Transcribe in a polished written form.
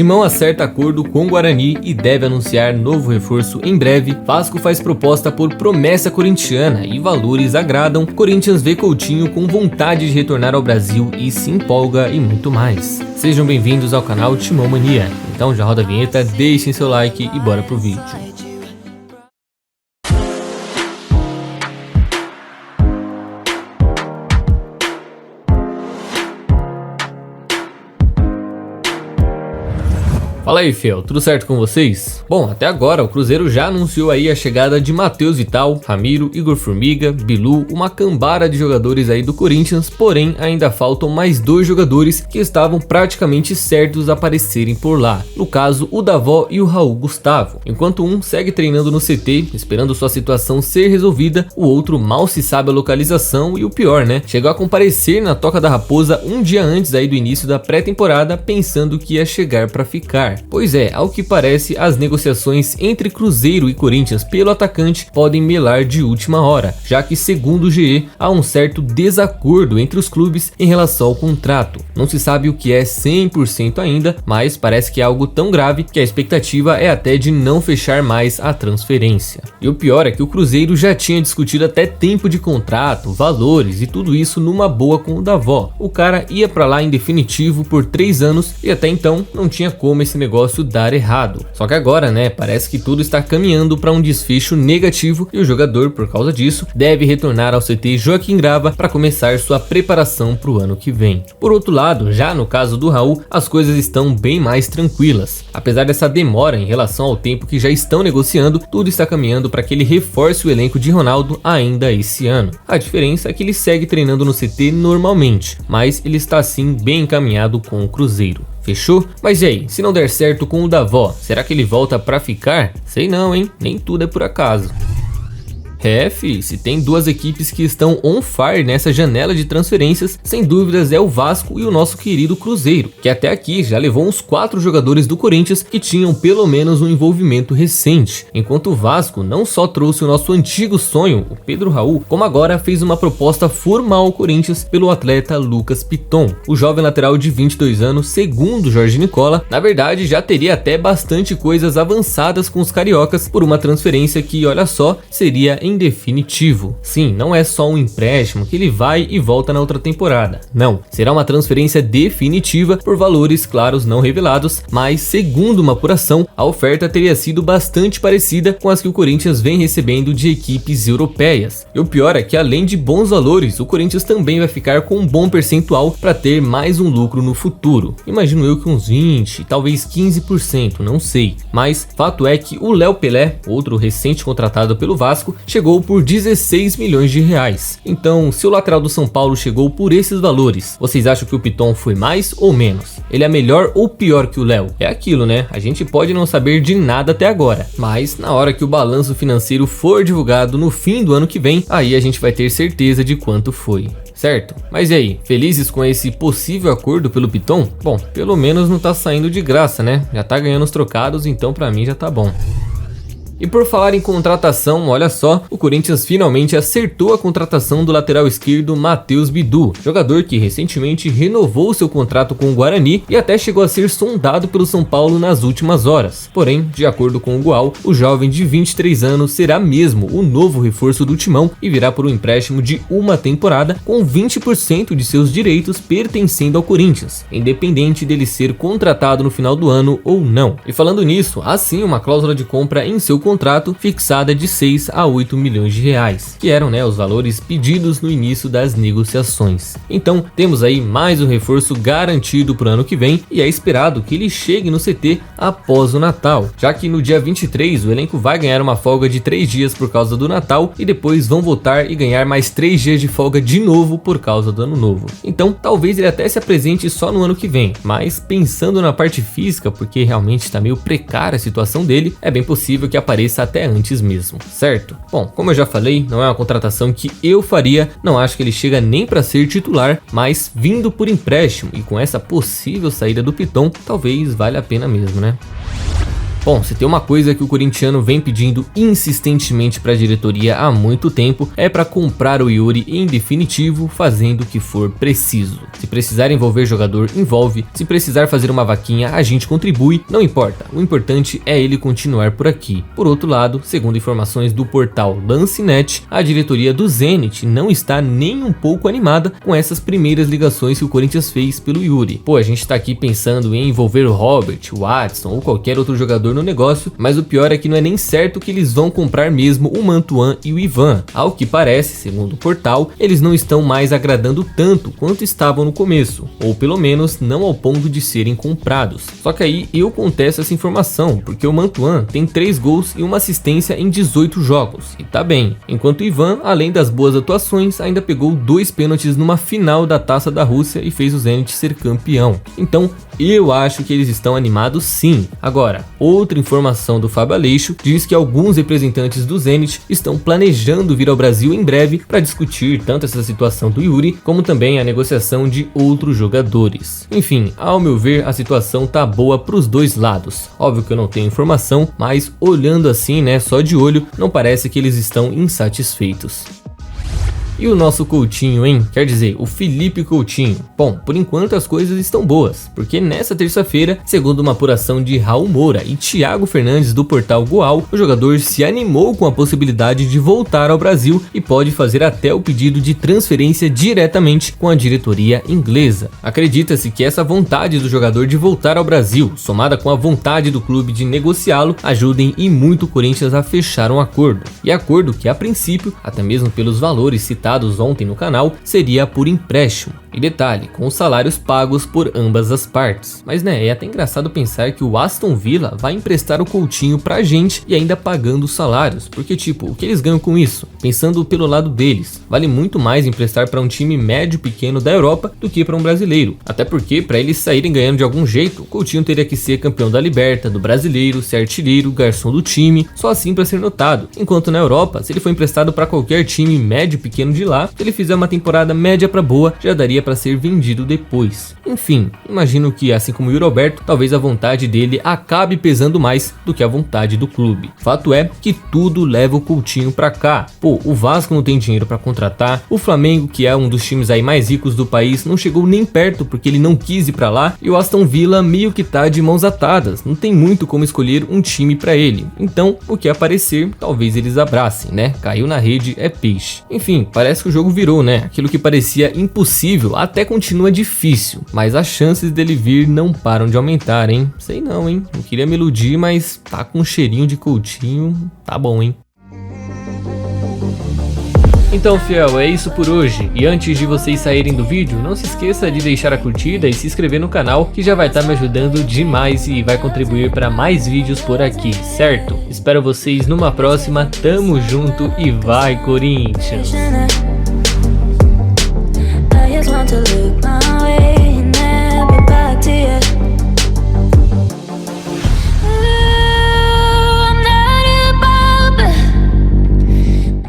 Timão acerta acordo com Guarani e deve anunciar novo reforço em breve. Vasco faz proposta por promessa corintiana e valores agradam. Corinthians vê Coutinho com vontade de retornar ao Brasil e se empolga e muito mais. Sejam bem-vindos ao canal Timão Mania. Então já roda a vinheta, deixem seu like e bora pro vídeo. Fala aí, fiel, tudo certo com vocês? Bom, até agora o Cruzeiro já anunciou aí a chegada de Matheus Vital, Ramiro, Igor Formiga, Bilu, uma cambada de jogadores aí do Corinthians, porém ainda faltam mais 2 jogadores que estavam praticamente certos a aparecerem por lá, no caso o Davó e o Raul Gustavo. Enquanto um segue treinando no CT, esperando sua situação ser resolvida, o outro mal se sabe a localização e o pior, né? Chegou a comparecer na Toca da Raposa um dia antes aí do início da pré-temporada, pensando que ia chegar para ficar. Pois é, ao que parece, as negociações entre Cruzeiro e Corinthians pelo atacante podem melar de última hora, já que segundo o GE, há um certo desacordo entre os clubes em relação ao contrato. Não se sabe o que é 100% ainda, mas parece que é algo tão grave que a expectativa é até de não fechar mais a transferência. E o pior é que o Cruzeiro já tinha discutido até tempo de contrato, valores e tudo isso numa boa com o Davó. O cara ia pra lá em definitivo por 3 anos e até então não tinha como esse negócio dar errado. Só que agora, né, parece que tudo está caminhando para um desfecho negativo e o jogador, por causa disso, deve retornar ao CT Joaquim Grava para começar sua preparação para o ano que vem. Por outro lado, já no caso do Raul, as coisas estão bem mais tranquilas. Apesar dessa demora em relação ao tempo que já estão negociando, tudo está caminhando para que ele reforce o elenco de Ronaldo ainda esse ano. A diferença é que ele segue treinando no CT normalmente, mas ele está sim bem encaminhado com o Cruzeiro. Fechou? Mas e aí, se não der certo com o Davó, será que ele volta pra ficar? Sei não, hein? Nem tudo é por acaso. Se tem 2 equipes que estão on fire nessa janela de transferências, sem dúvidas é o Vasco e o nosso querido Cruzeiro, que até aqui já levou uns 4 jogadores do Corinthians que tinham pelo menos um envolvimento recente, enquanto o Vasco não só trouxe o nosso antigo sonho, o Pedro Raul, como agora fez uma proposta formal ao Corinthians pelo atleta Lucas Piton. O jovem lateral de 22 anos, segundo Jorge Nicola, na verdade já teria até bastante coisas avançadas com os cariocas por uma transferência que, olha só, seria em definitivo. Sim, não é só um empréstimo que ele vai e volta na outra temporada. Não, será uma transferência definitiva por valores claros não revelados, mas segundo uma apuração, a oferta teria sido bastante parecida com as que o Corinthians vem recebendo de equipes europeias. E o pior é que além de bons valores, o Corinthians também vai ficar com um bom percentual para ter mais um lucro no futuro. Imagino eu que uns 20, talvez 15%, não sei. Mas fato é que o Léo Pelé, outro recente contratado pelo Vasco, chegou por 16 milhões de reais. Então, se o lateral do São Paulo chegou por esses valores, vocês acham que o Piton foi mais ou menos? Ele é melhor ou pior que o Léo? É aquilo, né? A gente pode não saber de nada até agora, mas na hora que o balanço financeiro for divulgado no fim do ano que vem, aí a gente vai ter certeza de quanto foi. Certo? Mas e aí, felizes com esse possível acordo pelo Piton? Bom, pelo menos não tá saindo de graça, né? Já tá ganhando os trocados, então pra mim já tá bom. E por falar em contratação, olha só, o Corinthians finalmente acertou a contratação do lateral esquerdo Matheus Bidu, jogador que recentemente renovou seu contrato com o Guarani e até chegou a ser sondado pelo São Paulo nas últimas horas. Porém, de acordo com o Goal, o jovem de 23 anos será mesmo o novo reforço do Timão e virá por um empréstimo de uma temporada com 20% de seus direitos pertencendo ao Corinthians, independente dele ser contratado no final do ano ou não. E falando nisso, há sim uma cláusula de compra em seu contrato fixada de 6 a 8 milhões de reais, que eram, né, os valores pedidos no início das negociações. Então temos aí mais um reforço garantido para o ano que vem e é esperado que ele chegue no CT após o Natal, já que no dia 23 o elenco vai ganhar uma folga de 3 dias por causa do Natal e depois vão voltar e ganhar mais 3 dias de folga de novo por causa do Ano Novo. Então talvez ele até se apresente só no ano que vem, mas pensando na parte física, porque realmente está meio precária a situação dele, é bem possível que apareça até antes mesmo, certo? Bom, como eu já falei, não é uma contratação que eu faria, não acho que ele chega nem para ser titular, mas vindo por empréstimo e com essa possível saída do Piton, talvez valha a pena mesmo, né? Bom, se tem uma coisa que o corintiano vem pedindo insistentemente para a diretoria há muito tempo, é para comprar o Yuri em definitivo, fazendo o que for preciso. Se precisar envolver jogador, envolve. Se precisar fazer uma vaquinha, a gente contribui, não importa. O importante é ele continuar por aqui. Por outro lado, segundo informações do portal Lance.net, a diretoria do Zenit não está nem um pouco animada com essas primeiras ligações que o Corinthians fez pelo Yuri. Pô, a gente tá aqui pensando em envolver o Robert, o Watson ou qualquer outro jogador no negócio, mas o pior é que não é nem certo que eles vão comprar mesmo o Mantuan e o Ivan. Ao que parece, segundo o portal, eles não estão mais agradando tanto quanto estavam no começo, ou pelo menos não ao ponto de serem comprados. Só que aí eu contesto essa informação, porque o Mantuan tem 3 gols e uma assistência em 18 jogos, e tá bem, enquanto o Ivan, além das boas atuações, ainda pegou 2 pênaltis numa final da Taça da Rússia e fez o Zenit ser campeão. Então, eu acho que eles estão animados sim. Agora, outra informação do Fábio Aleixo diz que alguns representantes do Zenit estão planejando vir ao Brasil em breve para discutir tanto essa situação do Yuri, como também a negociação de outros jogadores. Enfim, ao meu ver, a situação tá boa pros dois lados. Óbvio que eu não tenho informação, mas olhando assim, né, só de olho, não parece que eles estão insatisfeitos. E o nosso Coutinho, hein? Quer dizer, o Felipe Coutinho. Bom, por enquanto as coisas estão boas, porque nessa terça-feira, segundo uma apuração de Raul Moura e Thiago Fernandes do portal Goal, o jogador se animou com a possibilidade de voltar ao Brasil e pode fazer até o pedido de transferência diretamente com a diretoria inglesa. Acredita-se que essa vontade do jogador de voltar ao Brasil, somada com a vontade do clube de negociá-lo, ajudem e muito o Corinthians a fechar um acordo. E acordo que a princípio, até mesmo pelos valores citados ontem no canal, seria por empréstimo. E detalhe, com os salários pagos por ambas as partes. Mas né, é até engraçado pensar que o Aston Villa vai emprestar o Coutinho pra gente e ainda pagando os salários, porque tipo, o que eles ganham com isso? Pensando pelo lado deles, vale muito mais emprestar para um time médio pequeno da Europa do que para um brasileiro. Até porque, para eles saírem ganhando de algum jeito, o Coutinho teria que ser campeão da Liberta, do Brasileiro, ser artilheiro, garçom do time, só assim para ser notado. Enquanto na Europa, se ele for emprestado para qualquer time médio pequeno de lá, se ele fizer uma temporada média para boa, já daria para ser vendido depois. Enfim, imagino que, assim como o Roberto, talvez a vontade dele acabe pesando mais do que a vontade do clube. Fato é que tudo leva o Coutinho para cá. Pô, o Vasco não tem dinheiro para contratar, o Flamengo, que é um dos times aí mais ricos do país, não chegou nem perto porque ele não quis ir para lá, e o Aston Villa meio que tá de mãos atadas, não tem muito como escolher um time para ele. Então, o que aparecer, talvez eles abracem, né? Caiu na rede, é peixe. Enfim, parece que o jogo virou, né? Aquilo que parecia impossível até continua difícil, mas as chances dele vir não param de aumentar, hein? Sei não, hein? Não queria me iludir, mas tá com um cheirinho de Coutinho, tá bom, hein? Então, fiel, é isso por hoje. E antes de vocês saírem do vídeo, não se esqueça de deixar a curtida e se inscrever no canal, que já vai estar me ajudando demais e vai contribuir para mais vídeos por aqui, certo? Espero vocês numa próxima, tamo junto e vai, Corinthians!